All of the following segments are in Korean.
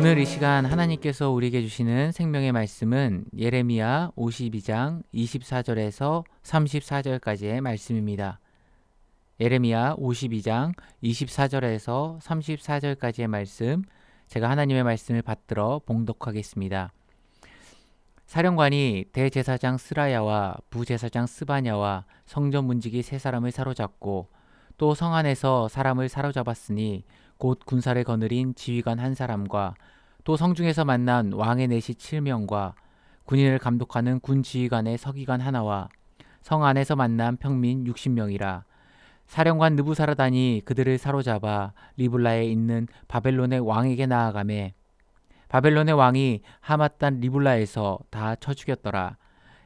오늘 이 시간 하나님께서 우리에게 주시는 생명의 말씀은 예레미야 52장 24절에서 34절까지의 말씀입니다. 예레미야 52장 24절에서 34절까지의 말씀, 제가 하나님의 말씀을 받들어 봉독하겠습니다. 사령관이 대제사장 스라야와 부제사장 스바냐와 성전 문지기 세 사람을 사로잡고 또 성 안에서 사람을 사로잡았으니 곧 군사를 거느린 지휘관 한 사람과 또 성중에서 만난 왕의 내시 7명과 군인을 감독하는 군 지휘관의 서기관 하나와 성 안에서 만난 평민 60명이라. 사령관 느부사라단이 그들을 사로잡아 리블라에 있는 바벨론의 왕에게 나아가매 바벨론의 왕이 하맛단 리블라에서 다 쳐 죽였더라.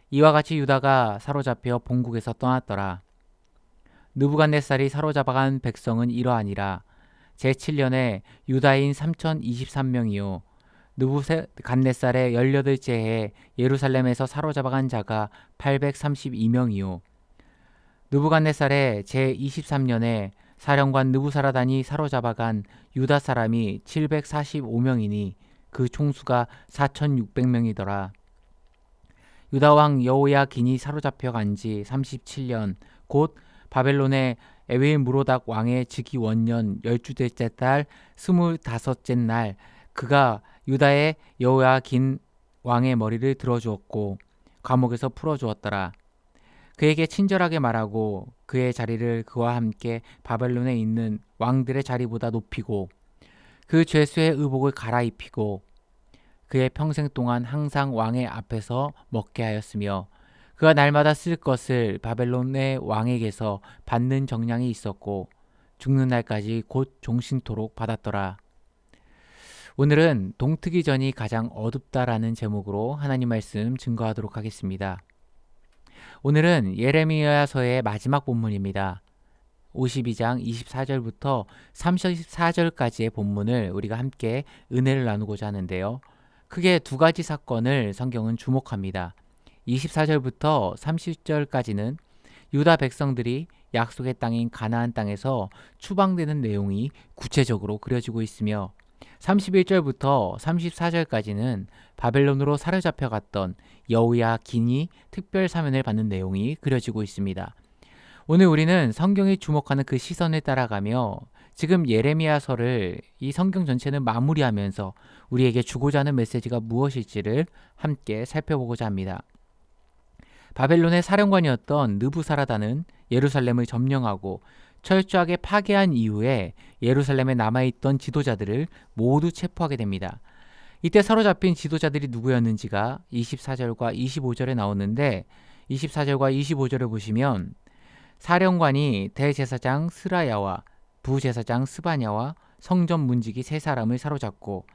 이와 같이 유다가 사로잡혀 본국에서 떠났더라. 느부갓네살이 사로잡아간 백성은 이러하니라. 제7년에 유다인 3023명이요 느부갓네살의 18째 해에 예루살렘에서 사로잡아간 자가 832명이요 느부갓네살의 제23년에 사령관 느부사라단이 사로잡아간 유다 사람이 745명이니 그 총수가 4600명이더라. 유다 왕 여호야긴이 사로잡혀 간 지 37년 곧 바벨론의 에웨일무로닥 왕의 즉위 원년 12째 달 25째 날 그가 유다의 여호야긴 왕의 머리를 들어주었고 감옥에서 풀어주었더라. 그에게 친절하게 말하고 그의 자리를 그와 함께 바벨론에 있는 왕들의 자리보다 높이고 그 죄수의 의복을 갈아입히고 그의 평생 동안 항상 왕의 앞에서 먹게 하였으며 그가 날마다 쓸 것을 바벨론의 왕에게서 받는 정량이 있었고 죽는 날까지 곧 종신토록 받았더라. 오늘은 동트기 전이 가장 어둡다라는 제목으로 하나님 말씀 증거하도록 하겠습니다. 오늘은 예레미야서의 마지막 본문입니다. 52장 24절부터 34절까지의 본문을 우리가 함께 은혜를 나누고자 하는데요. 크게 두 가지 사건을 성경은 주목합니다. 24절부터 30절까지는 유다 백성들이 약속의 땅인 가나안 땅에서 추방되는 내용이 구체적으로 그려지고 있으며 31절부터 34절까지는 바벨론으로 사로잡혀 갔던 여호야긴이 특별 사면을 받는 내용이 그려지고 있습니다. 오늘 우리는 성경이 주목하는 그 시선을 따라가며 지금 예레미야서를 이 성경 전체는 마무리하면서 우리에게 주고자 하는 메시지가 무엇일지를 함께 살펴보고자 합니다. 바벨론의 사령관이었던 느부사라단은 예루살렘을 점령하고 철저하게 파괴한 이후에 예루살렘에 남아있던 지도자들을 모두 체포하게 됩니다. 이때 사로잡힌 지도자들이 누구였는지가 24절과 25절에 나오는데 24절과 25절을 보시면 사령관이 대제사장 스라야와 부제사장 스바냐와 성전 문지기 세 사람을 사로잡고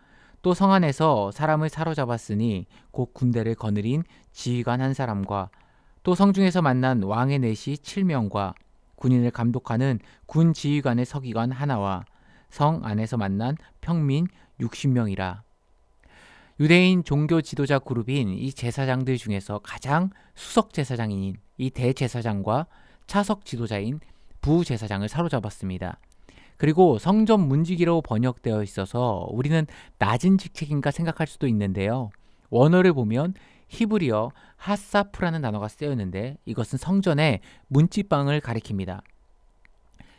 또 성 안에서 사람을 사로잡았으니 곧 군대를 거느린 지휘관 한 사람과 또 성중에서 만난 왕의 내시 7명과 군인을 감독하는 군 지휘관의 서기관 하나와 성 안에서 만난 평민 60명이라. 유대인 종교 지도자 그룹인 이 제사장들 중에서 가장 수석 제사장인 이 대제사장과 차석 지도자인 부제사장을 사로잡았습니다. 그리고 성전 문지기로 번역되어 있어서 우리는 낮은 직책인가 생각할 수도 있는데요. 원어를 보면 히브리어 하사프라는 단어가 쓰여 있는데 이것은 성전의 문지방을 가리킵니다.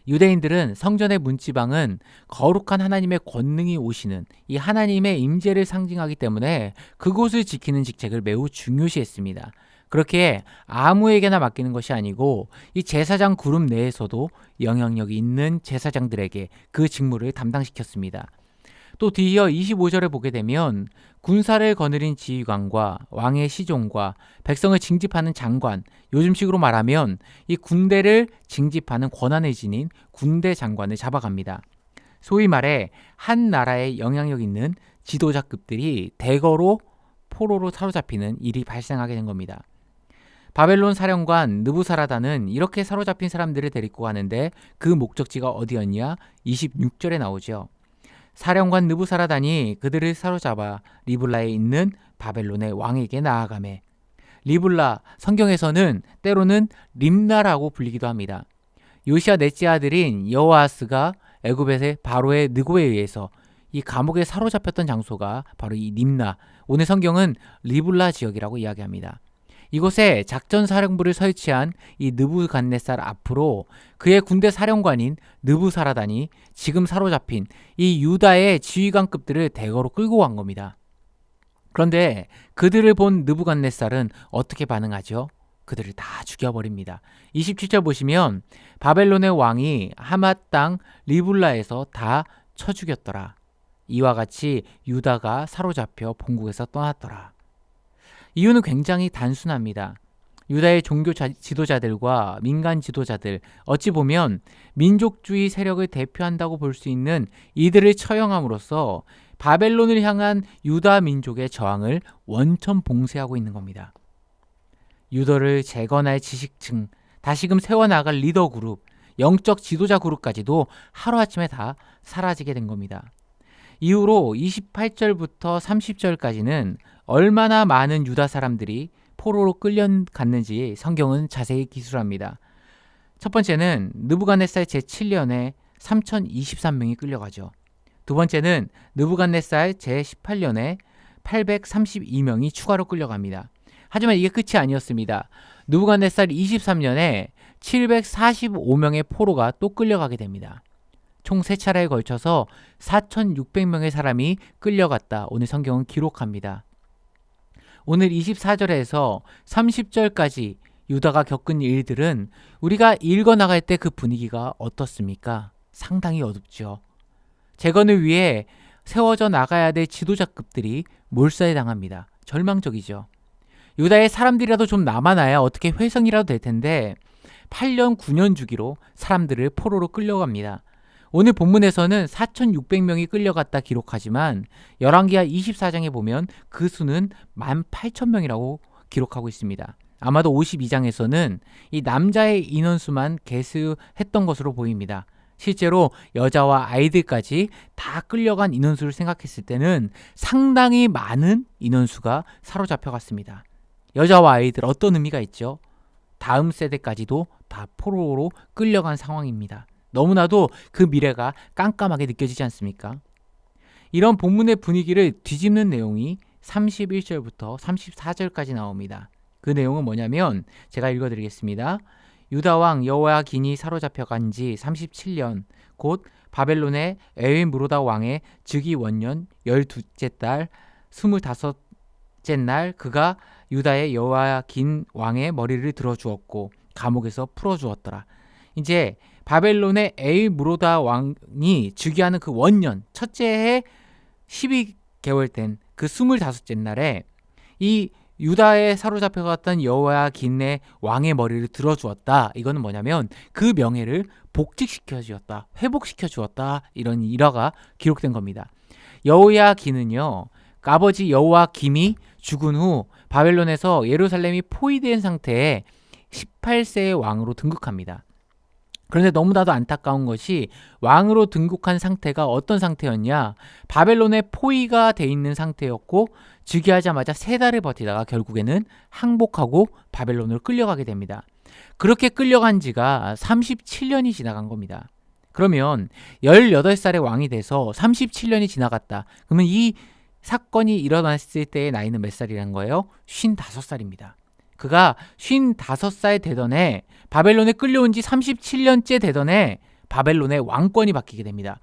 유대인들은 성전의 문지방은 거룩한 하나님의 권능이 오시는 이 하나님의 임재를 상징하기 때문에 그곳을 지키는 직책을 매우 중요시했습니다. 그렇게 아무에게나 맡기는 것이 아니고 이 제사장 그룹 내에서도 영향력이 있는 제사장들에게 그 직무를 담당시켰습니다. 또 뒤이어 25절에 보게 되면 군사를 거느린 지휘관과 왕의 시종과 백성을 징집하는 장관, 요즘식으로 말하면 이 군대를 징집하는 권한을 지닌 군대 장관을 잡아갑니다. 소위 말해 한 나라에 영향력 있는 지도자급들이 대거로 포로로 사로잡히는 일이 발생하게 된 겁니다. 바벨론 사령관 느부사라단은 이렇게 사로잡힌 사람들을 데리고 가는데 그 목적지가 어디였냐? 26절에 나오죠. 사령관 느부사라단이 그들을 사로잡아 리블라에 있는 바벨론의 왕에게 나아가매. 리블라, 성경에서는 때로는 림나라고 불리기도 합니다. 요시야 넷째 아들인 여호아스가 애굽의 바로의 느고에 의해서 이 감옥에 사로잡혔던 장소가 바로 이 림나, 오늘 성경은 리블라 지역이라고 이야기합니다. 이곳에 작전사령부를 설치한 이 느부갓네살 앞으로 그의 군대 사령관인 느부사라단이 지금 사로잡힌 이 유다의 지휘관급들을 대거로 끌고 간 겁니다. 그런데 그들을 본 느부갓네살은 어떻게 반응하죠? 그들을 다 죽여버립니다. 27절 보시면 바벨론의 왕이 하맛 땅 리블라에서 다 쳐 죽였더라. 이와 같이 유다가 사로잡혀 본국에서 떠났더라. 이유는 굉장히 단순합니다. 유다의 종교 지도자들과 민간 지도자들, 어찌 보면 민족주의 세력을 대표한다고 볼 수 있는 이들을 처형함으로써 바벨론을 향한 유다 민족의 저항을 원천 봉쇄하고 있는 겁니다. 유다를 재건할 지식층, 다시금 세워나갈 리더 그룹, 영적 지도자 그룹까지도 하루아침에 다 사라지게 된 겁니다. 이후로 28절부터 30절까지는 얼마나 많은 유다 사람들이 포로로 끌려갔는지 성경은 자세히 기술합니다. 첫 번째는 느부갓네살 제7년에 3023명이 끌려가죠. 두 번째는 느부갓네살 제18년에 832명이 추가로 끌려갑니다. 하지만 이게 끝이 아니었습니다. 느부갓네살 23년에 745명의 포로가 또 끌려가게 됩니다. 총 3차례에 걸쳐서 4,600명의 사람이 끌려갔다. 오늘 성경은 기록합니다. 오늘 24절에서 30절까지 유다가 겪은 일들은 우리가 읽어나갈 때 그 분위기가 어떻습니까? 상당히 어둡죠. 재건을 위해 세워져 나가야 될 지도자급들이 몰살에 당합니다. 절망적이죠. 유다의 사람들이라도 좀 남아나야 어떻게 회성이라도 될 텐데 8년 9년 주기로 사람들을 포로로 끌려갑니다. 오늘 본문에서는 4,600명이 끌려갔다 기록하지만 열왕기하 24장에 보면 그 수는 18,000명이라고 기록하고 있습니다. 아마도 52장에서는 이 남자의 인원수만 계수했던 것으로 보입니다. 실제로 여자와 아이들까지 다 끌려간 인원수를 생각했을 때는 상당히 많은 인원수가 사로잡혀갔습니다. 여자와 아이들 어떤 의미가 있죠? 다음 세대까지도 다 포로로 끌려간 상황입니다. 너무나도 그 미래가 깜깜하게 느껴지지 않습니까? 이런 본문의 분위기를 뒤집는 내용이 31절부터 34절까지 나옵니다. 그 내용은 뭐냐면 제가 읽어드리겠습니다. 유다왕 여호야긴이 사로잡혀간 지 37년 곧 바벨론의 에위무로다 왕의 즉위 원년 12째 달 25째 날 그가 유다의 여호야긴 왕의 머리를 들어주었고 감옥에서 풀어주었더라. 이제 바벨론의 에위무로다 왕이 즉위하는 그 원년 첫째 해 12개월 된 그 25째 날에 이 유다에 사로잡혀갔던 여호야긴의 왕의 머리를 들어주었다. 이거는 뭐냐면 그 명예를 복직시켜 주었다. 회복시켜 주었다. 이런 일화가 기록된 겁니다. 여호야긴은요. 아버지 여호야김이 죽은 후 바벨론에서 예루살렘이 포위된 상태에 18세의 왕으로 등극합니다. 그런데 너무나도 안타까운 것이 왕으로 등극한 상태가 어떤 상태였냐? 바벨론에 포위가 돼 있는 상태였고 즉위하자마자 3달을 버티다가 결국에는 항복하고 바벨론으로 끌려가게 됩니다. 그렇게 끌려간 지가 37년이 지나간 겁니다. 그러면 18살의 왕이 돼서 37년이 지나갔다. 그러면 이 사건이 일어났을 때의 나이는 몇 살이란 거예요? 55살입니다. 그가 55살 되던 해 바벨론에 끌려온 지 37년째 되던 해 바벨론의 왕권이 바뀌게 됩니다.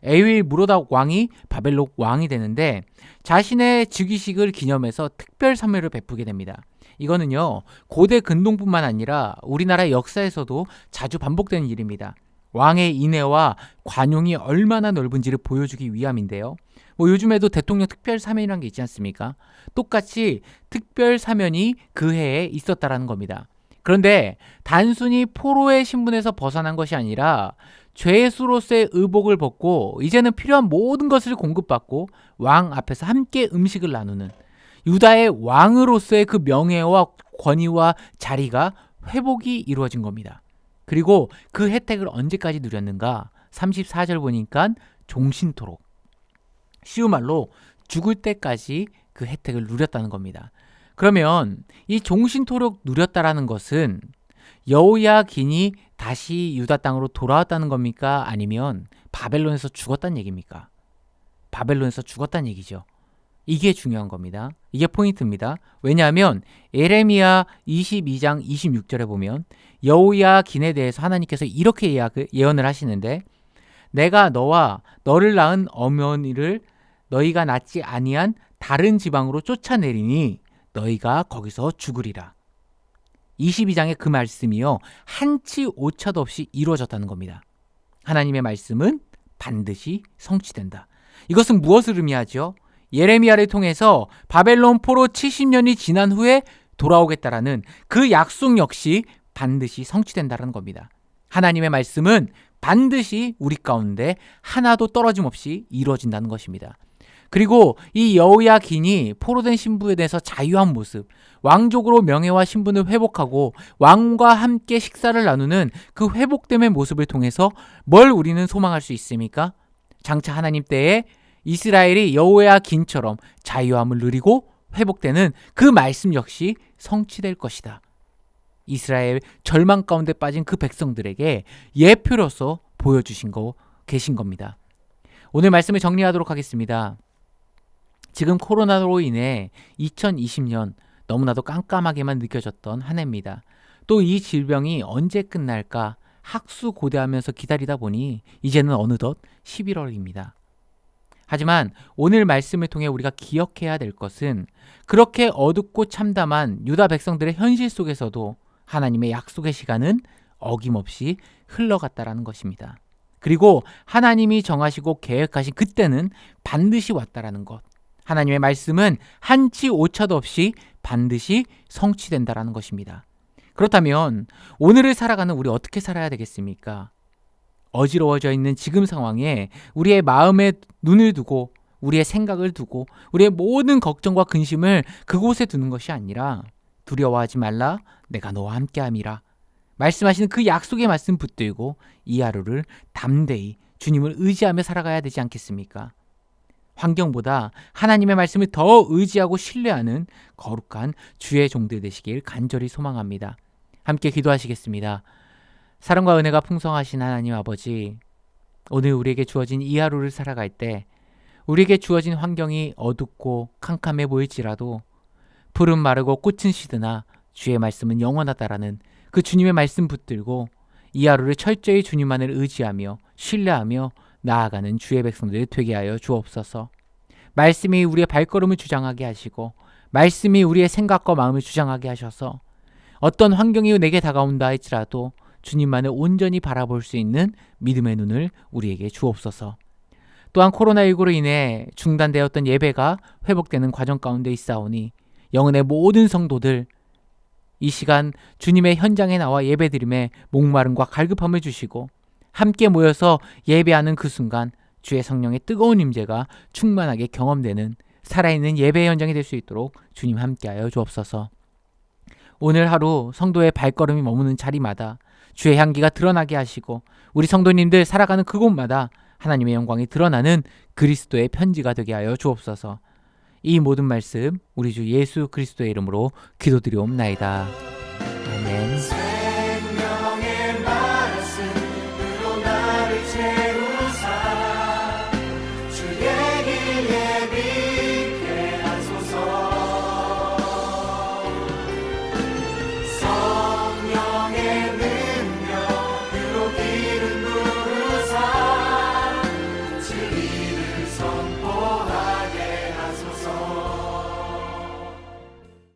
에위무로다 왕이 바벨론 왕이 되는데 자신의 즉위식을 기념해서 특별 선물을 베푸게 됩니다. 이거는요 고대 근동뿐만 아니라 우리나라 역사에서도 자주 반복되는 일입니다. 왕의 인애와 관용이 얼마나 넓은지를 보여주기 위함인데요. 요즘에도 대통령 특별 사면이라는 게 있지 않습니까? 똑같이 특별 사면이 그 해에 있었다라는 겁니다. 그런데 단순히 포로의 신분에서 벗어난 것이 아니라 죄수로서의 의복을 벗고 이제는 필요한 모든 것을 공급받고 왕 앞에서 함께 음식을 나누는 유다의 왕으로서의 그 명예와 권위와 자리가 회복이 이루어진 겁니다. 그리고 그 혜택을 언제까지 누렸는가? 34절 보니까 종신토록. 쉬운 말로 죽을 때까지 그 혜택을 누렸다는 겁니다. 그러면 이 종신토록 누렸다라는 것은 여호야긴이 다시 유다 땅으로 돌아왔다는 겁니까? 아니면 바벨론에서 죽었다는 얘기입니까? 바벨론에서 죽었다는 얘기죠. 이게 중요한 겁니다. 이게 포인트입니다. 왜냐하면 예레미야 22장 26절에 보면 여호야긴에 대해서 하나님께서 이렇게 예언을 하시는데, 내가 너와 너를 낳은 어머니를 너희가 낳지 아니한 다른 지방으로 쫓아내리니 너희가 거기서 죽으리라. 22장의 그 말씀이요, 한치 오차도 없이 이루어졌다는 겁니다. 하나님의 말씀은 반드시 성취된다. 이것은 무엇을 의미하죠? 예레미야를 통해서 바벨론 포로 70년이 지난 후에 돌아오겠다라는 그 약속 역시 반드시 성취된다는 겁니다. 하나님의 말씀은 반드시 우리 가운데 하나도 떨어짐 없이 이루어진다는 것입니다. 그리고 이 여호야긴이 포로된 신부에 대해서 자유한 모습, 왕족으로 명예와 신분을 회복하고 왕과 함께 식사를 나누는 그 회복됨의 모습을 통해서 뭘 우리는 소망할 수 있습니까? 장차 하나님 때에 이스라엘이 여호야긴처럼 자유함을 누리고 회복되는 그 말씀 역시 성취될 것이다. 이스라엘 절망 가운데 빠진 그 백성들에게 예표로서 보여주신 계신 겁니다. 오늘 말씀을 정리하도록 하겠습니다. 지금 코로나로 인해 2020년 너무나도 깜깜하게만 느껴졌던 한 해입니다. 또 이 질병이 언제 끝날까 학수고대하면서 기다리다 보니 이제는 어느덧 11월입니다. 하지만 오늘 말씀을 통해 우리가 기억해야 될 것은 그렇게 어둡고 참담한 유다 백성들의 현실 속에서도 하나님의 약속의 시간은 어김없이 흘러갔다라는 것입니다. 그리고 하나님이 정하시고 계획하신 그때는 반드시 왔다라는 것. 하나님의 말씀은 한치 오차도 없이 반드시 성취된다라는 것입니다. 그렇다면 오늘을 살아가는 우리 어떻게 살아야 되겠습니까? 어지러워져 있는 지금 상황에 우리의 마음에 눈을 두고 우리의 생각을 두고 우리의 모든 걱정과 근심을 그곳에 두는 것이 아니라 두려워하지 말라, 내가 너와 함께함이라 말씀하시는 그 약속의 말씀 붙들고 이 하루를 담대히 주님을 의지하며 살아가야 되지 않겠습니까? 환경보다 하나님의 말씀을 더 의지하고 신뢰하는 거룩한 주의 종들 되시길 간절히 소망합니다. 함께 기도하시겠습니다. 사랑과 은혜가 풍성하신 하나님 아버지, 오늘 우리에게 주어진 이 하루를 살아갈 때 우리에게 주어진 환경이 어둡고 캄캄해 보일지라도 풀은 마르고 꽃은 시드나 주의 말씀은 영원하다라는 그 주님의 말씀 붙들고 이 하루를 철저히 주님만을 의지하며 신뢰하며 나아가는 주의 백성들 되게 하여 주옵소서. 말씀이 우리의 발걸음을 주장하게 하시고 말씀이 우리의 생각과 마음을 주장하게 하셔서 어떤 환경이 내게 다가온다 할지라도 주님만을 온전히 바라볼 수 있는 믿음의 눈을 우리에게 주옵소서. 또한 코로나19로 인해 중단되었던 예배가 회복되는 과정 가운데 있사오니 영혼의 모든 성도들 이 시간 주님의 현장에 나와 예배드림에 목마름과 갈급함을 주시고 함께 모여서 예배하는 그 순간 주의 성령의 뜨거운 임재가 충만하게 경험되는 살아있는 예배 현장이 될 수 있도록 주님 함께하여 주옵소서. 오늘 하루 성도의 발걸음이 머무는 자리마다 주의 향기가 드러나게 하시고 우리 성도님들 살아가는 그곳마다 하나님의 영광이 드러나는 그리스도의 편지가 되게 하여 주옵소서. 이 모든 말씀 우리 주 예수 그리스도의 이름으로 기도드리옵나이다. 아멘.